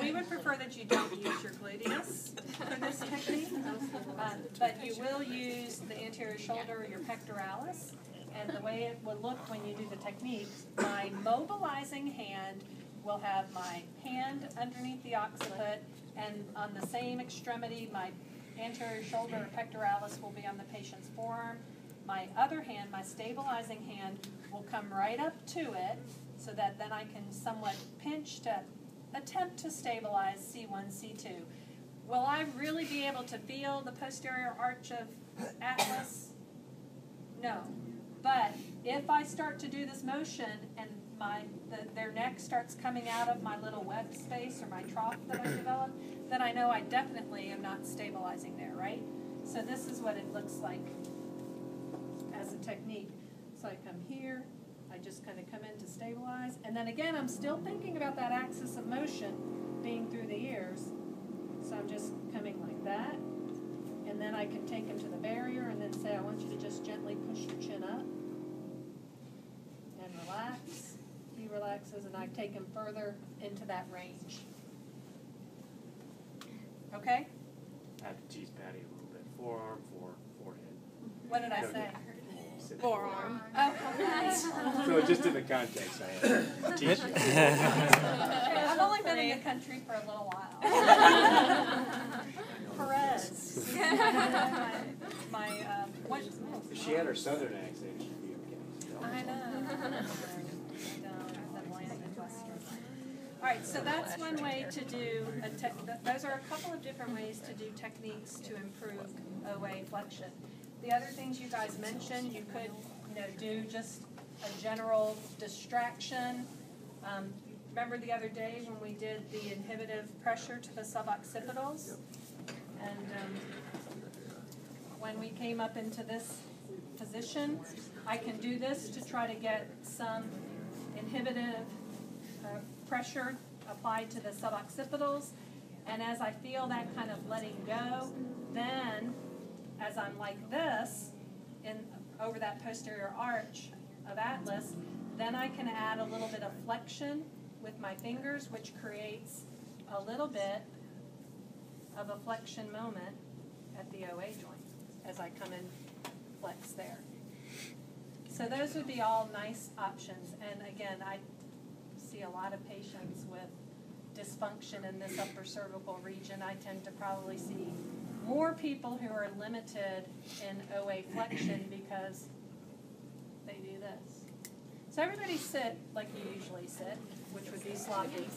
We would prefer that you don't use your gluteus for this technique, but you will use the anterior shoulder or your pectoralis. And the way it will look when you do the technique, my mobilizing hand will have my hand underneath the occiput, and on the same extremity, my anterior shoulder or pectoralis will be on the patient's forearm. My other hand, my stabilizing hand, will come right up to it so that then I can somewhat pinch to attempt to stabilize C1, C2. Will I really be able to feel the posterior arch of atlas? No. But if I start to do this motion and their neck starts coming out of my little web space or my trough that I developed, then I know I definitely am not stabilizing there, right? So this is what it looks like as a technique. So I come here, I just kind of come in to stabilize, and then again I'm still thinking about that axis of motion being through the ears. So I'm just coming like that, and then I can take him to the barrier and then say, I want you to just gently push your chin up and relax. He relaxes, and I take him further into that range. Okay? I have to tease Patty a little bit. Forearm, forehead. What did I say? Forearm. Oh, okay. So just in the context, I have to tease you. Okay, I've only been in the country for a little while. Perez. If she had her southern accent, she'd be okay. I know. All right, so that's one way to do those are a couple of different ways to do techniques to improve OA flexion. The other things you guys mentioned, you could, do just a general distraction. Remember the other day when we did the inhibitive pressure to the suboccipitals? And when we came up into this position, I can do this to try to get some inhibitive pressure applied to the suboccipitals. And as I feel that kind of letting go, then as I'm like this, over that posterior arch of atlas, then I can add a little bit of flexion with my fingers, which creates a little bit of a flexion moment at the OA joint as I come in flex there. So those would be all nice options. And again, I see a lot of patients with dysfunction in this upper cervical region. I tend to probably see more people who are limited in OA flexion because they do this. So everybody sit like you usually sit, which would be sloppy.